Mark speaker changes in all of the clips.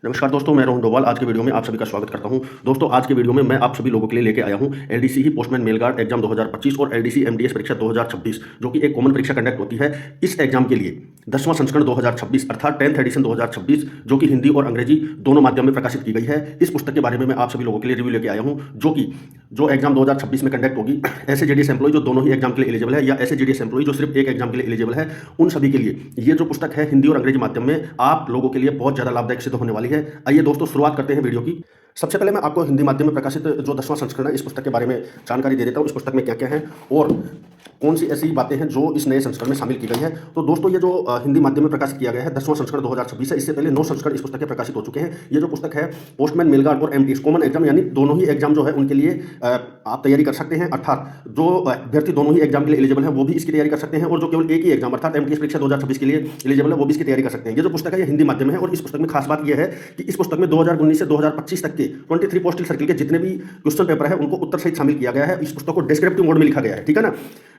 Speaker 1: नमस्कार दोस्तों, मैं रोहन डोभाल आज के वीडियो में आप सभी का स्वागत करता हूं। दोस्तों आज के वीडियो में मैं आप सभी लोगों के लिए लेके आया हूं एलडीसी ही पोस्टमैन मेल गार्ड एग्जाम 2025 और एलडीसी एमडीएस परीक्षा 2026 जो कि एक कॉमन परीक्षा कंडक्ट होती है। इस एग्जाम के लिए 10वां संस्करण 2026 अर्थात 10th एडिशन 2026 जो कि हिंदी और अंग्रेजी दोनों माध्यम में प्रकाशित की गई है। इस पुस्तक के बारे में मैं आप सभी लोगों के लिए रिव्यू लेके आया हूँ जो एग्जाम 2026 में कंडक्ट होगी। ऐसे जेडीएस एम्प्लॉय जो दोनों ही एग्जाम के लिए एलिजिबल है या ऐसे जेडीएस एम्प्लॉय जो सिर्फ एक एग्जाम के लिए एलिजिबल है, उन सभी के लिए ये जो पुस्तक है हिंदी और अंग्रेजी माध्यम में आप लोगों के लिए बहुत ज़्यादा लाभदायक सिद्ध होने वाली है। आइए दोस्तों शुरुआत करते हैं वीडियो की। सबसे पहले मैं आपको हिंदी माध्यम में प्रकाशित जो 10वां संस्करण है इस पुस्तक के बारे में जानकारी दे देता हूँ। इस पुस्तक में क्या क्या है और कौन सी ऐसी बातें हैं जो इस नए संस्करण में शामिल की गई है। तो दोस्तों ये जो हिंदी माध्यम में प्रकाशित किया गया है 10वां संस्करण 2026 है। इससे पहले 9 संस्करण इस पुस्तक के प्रकाशित हो चुके हैं। ये जो पुस्तक है पोस्टमैन मेल गार्ड और एमटीएस कॉमन एग्जाम यानी दोनों ही एग्जाम जो है उनके लिए आप तैयारी कर सकते हैं, अर्थात जो अभ्यर्थी दोनों ही एग्जाम के लिए एलिजिबल है वो भी इसकी तैयारी कर सकते हैं और जो केवल एक ही एग्जाम अर्थात एमटीएस परीक्षा 2026 के लिए एलिजिबल है वो भी इसकी तैयारी कर सकते हैं। ये जो पुस्तक है ये हिंदी माध्यम है और इस पुस्तक में खास बात यह है कि इस पुस्तक में 2019 से 2025 तक के 23 पोस्टल सर्किल के जितने भी क्वेश्चन पेपर है उनको उत्तर सहित शामिल किया गया है। इस पुस्तक को डिस्क्रिप्टिव मोड में लिखा गया है, ठीक है ना।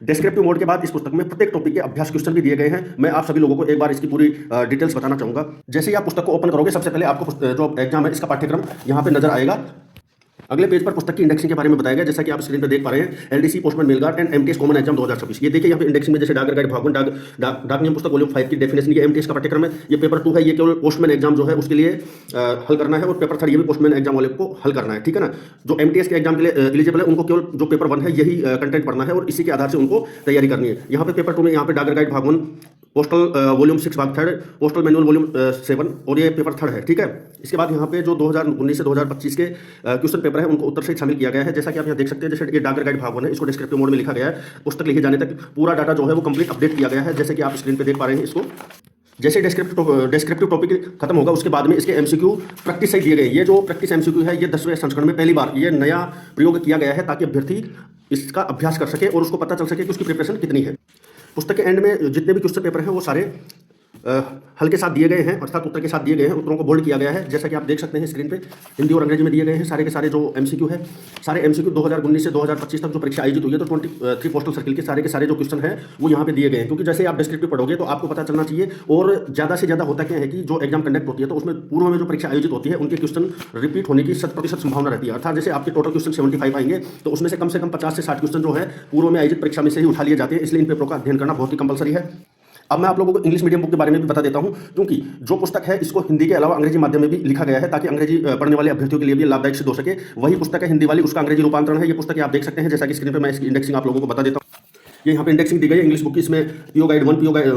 Speaker 1: डिस्क्रिप्टिव मोड के बाद इस पुस्तक में प्रत्येक टॉपिक के अभ्यास क्वेश्चन भी दिए गए हैं। मैं आप सभी लोगों को एक बार इसकी पूरी डिटेल्स बताना चाहूंगा। जैसे ही आप पुस्तक को ओपन करोगे सबसे पहले आपको जो एग्जाम है इसका पाठ्यक्रम यहाँ पे नजर आएगा। अगले पेज पर पुस्तक की इंडेक्सिंग के बारे में बताया गया, जैसा कि आप स्क्रीन पर देख पा रहे हैं। LDC postman mail guard and MTS common exam 2026। ये देखिए यहाँ पे इंडेक्सिंग में जैसे डाक गाइड भागवन डाक नियम पुस्तक वॉल्यूम 5 की डेफिनेशन, ये एमटीएस का पाठ्यक्रम है। ये पेपर 2 है, ये केवल पोस्टमैन एग्जाम जो है उसके लिए हल करना है और पेपर 3 ये भी पोस्टमैन एग्जाम वाले को हल करना है, ठीक है ना। जो एमटीएस के एग्जाम के लिए एलिजिबल है उनको केवल जो पेपर 1 है यही कंटेंट पढ़ना है और इसी के आधार से उनको तैयारी करनी है। यहाँ पे पेपर 2 में यहाँ पे डाक गाइड भागवन पोस्टल वॉल्यूम 6 भाग 3, पोस्टल मैनुअल वॉल्यूम 7 और ये पेपर 3 है, ठीक है। इसके बाद यहाँ पे जो 2019 से 2025 के क्वेश्चन पेपर है उनको उत्तर सहित शामिल किया गया है। जैसा कि आप यहाँ देख सकते हैं, जैसे ये डाक गाइड भाग 1 है, इसको डिस्क्रिप्टिव मोड में लिखा गया है। पुस्तक लिखे जाने तक पूरा डाटा जो है वो कंप्लीट अपडेट किया गया है, जैसे कि आप स्क्रीन पे देख पा रहे हैं। इसको जैसे डिस्क्रिप्टिव टॉपिक खत्म होगा उसके बाद में इसके एमसीक्यू प्रैक्टिस सहित दिए गए। ये जो प्रैक्टिस एमसीक्यू है ये 10वें संस्करण में पहली बार ये नया प्रयोग किया गया है ताकि अभ्यर्थी इसका अभ्यास कर सके और उसको पता चल सके कि उसकी प्रिपरेशन कितनी है। पुस्तक के एंड में जितने भी क्वेश्चन पेपर हैं वो सारे हल के साथ दिए गए हैं, अर्थात उत्तर के साथ दिए गए हैं। उत्तरों को बोल्ड किया गया है, जैसा कि आप देख सकते हैं स्क्रीन पे। हिंदी और अंग्रेजी में दिए गए हैं सारे के सारे जो एमसीक्यू है। सारे एमसीक्यू 2019 से 2025 तक जो परीक्षा आयोजित हुई है तो 23 पोस्टल सर्किल के सारे जो क्वेश्चन है वो यहाँ पे दिए गए हैं। क्योंकि जैसे आप डिस्क्रिप्टिव पढ़ोगे तो आपको पता चलना चाहिए और ज़्यादा से ज़्यादा होता क्या है कि जो एग्जाम कंडक्ट होती है तो उसमें पूर्व में जो परीक्षा आयोजित होती है उनके क्वेश्चन रिपीट होने की 100% संभावना रहती है। अर्थात जैसे आपके टोटल क्वेश्चन 75 आएंगे तो उसमें से कम 50 से 60 क्वेश्चन जो है पूर्व में आयोजित परीक्षा में से ही उठा लिए जाते हैं। इसलिए इन पेपरों का अध्ययन करना बहुत ही कंपलसरी है। अब मैं आप लोगों को इंग्लिश मीडियम बुक के बारे में भी बता देता हूं, क्योंकि जो पुस्तक है इसको हिंदी के अलावा अंग्रेजी माध्यम में भी लिखा गया है ताकि अंग्रेजी पढ़ने वाले अभ्यर्थियों के लिए भी लाभदायक सिद्ध हो सके। वही पुस्तक है हिंदी वाली, उसका अंग्रेजी रूपांतरण है। ये पुस्तक आप देख सकते हैं, जैसा कि स्क्रीन पर मैं इसकी इंडेक्सिंग आप लोगों को बता देता हूँ। ये यहाँ पे इंडेक्सिंग दी गई है इंग्लिश बुक की। इसमें PO guide 1, PO guide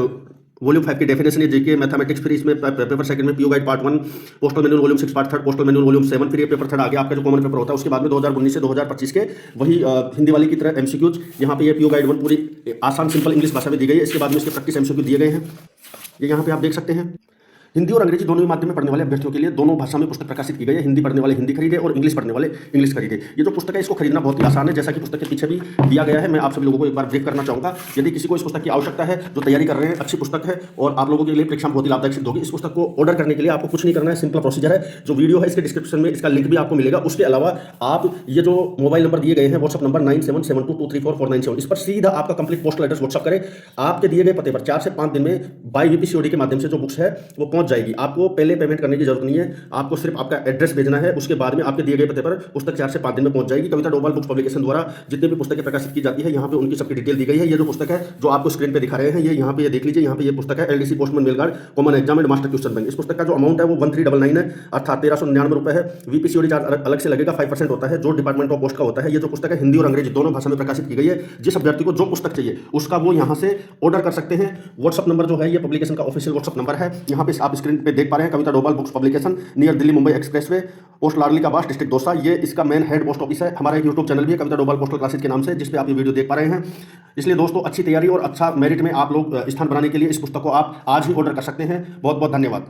Speaker 1: volume 5 की डेफिनेशन है, जीके मैथमेटिक्स, फिर इसमें पेपर 2 में PO guide part 1, postal manual volume 6 part 3, postal manual volume 7, फिर ये पेपर 3 आगे आपका जो कॉमन पेपर होता है। उसके बाद में 2019 से 2025 के वही हिंदी वाली की तरह एमसीक्यूज यहाँ पे ये पीओ गाइड 1 पूरी आसान सिंपल इंग्लिश भाषा में दी गई है। इसके बाद में इसके प्रैक्टिस एमसीक्यू दिए गए हैं, ये यहाँ पे आप देख सकते हैं। हिंदी और अंग्रेजी दोनों ही माध्यम में पढ़ने वाले अभ्यर्थियों के लिए दोनों भाषा में पुस्तक प्रकाशित की गई है। हिंदी पढ़ने वाले हिंदी खरीदे और इंग्लिश पढ़ने वाले इंग्लिश खरीदे। ये जो पुस्तक है इसको खरीदना बहुत ही आसान है, जैसा कि पुस्तक के पीछे भी दिया गया है। मैं आप सभी लोगों को एक बार ब्रीफ करना चाहूँगा। यदि किसी को इस पुस्तक की आवश्यकता है, जो तैयारी कर रहे हैं, अच्छी पुस्तक है और आप लोगों के लिए परीक्षा बहुत ही लाभदायक सिद्ध होगी। इस पुस्तक को ऑर्डर करने के लिए आपको कुछ नहीं करना है, सिंपल प्रोसीजर है। जो वीडियो है इसके डिस्क्रिप्शन में इसका लिंक भी आपको मिलेगा। उसके अलावा आप ये जो मोबाइल नंबर दिए गए हैं व्हाट्सअप नंबर 9772234497, इस पर सीधा आपका कंप्लीट पोस्टल एड्रेस व्हाट्सअप करें। आपके दिए गए पते पर 4 से 5 दिन में बाय वीपीसीओडी के माध्यम से जो बुक्स है वो पहुंच जाएगी। आपको पहले पेमेंट करने की जरूरत नहीं है, आपको सिर्फ आपका एड्रेस भेजना है। उसके बाद में आपके दिए गए पते पर पुस्तक 4 से 5 दिन में पहुंच जाएगी। कविता डोभाल बुक्स पब्लिकेशन द्वारा जितने भी पुस्तकें प्रकाशित की जाती है यहाँ पे उनकी सबकी डिटेल दी गई है। ये जो पुस्तक है जो आपको स्क्रीन पे दिखा रहे हैं, ये यहाँ पे देख लीजिए। यहाँ पे ये पुस्तक है LDC postman mail guard common exam and master question bank. इस पुस्तक का जो अमाउंट है वो 1399 है, अर्थात 1399 रुपए है। वीपीसीओडी चार्ज अलग से लगेगा, 5% होता है जो डिपार्टमेंट ऑफ पोस्ट का होता है। ये जो पुस्तक है हिंदी और अंग्रेजी दोनों भाषा में प्रकाशित की गई है। जिस अभ्यर्थी को जो पुस्तक चाहिए उसका वो यहाँ से ऑर्डर कर सकते हैं। व्हाट्सअप नंबर जो है ये पब्लिकेशन का ऑफिशियल व्हाट्सअप नंबर है। यहाँ पे आप स्क्रीन पे देख पा रहे हैं, Kavita Dobhal books publication, near Delhi Mumbai expressway, post Ladli का बास, डिस्ट्रिक्ट दौसा। ये इसका मेन हेड पोस्ट ऑफिस है। हमारा एक यूट्यूब चैनल भी है कविता डोभाल पोस्टल क्लासेज के नाम से, जिस पे आप ये वीडियो देख पा रहे हैं। इसलिए दोस्तों अच्छी तैयारी और अच्छा मेरिट में आप लोग स्थान बनाने के लिए इस पुस्तक को आप आज ही ऑर्डर कर सकते हैं। बहुत बहुत धन्यवाद।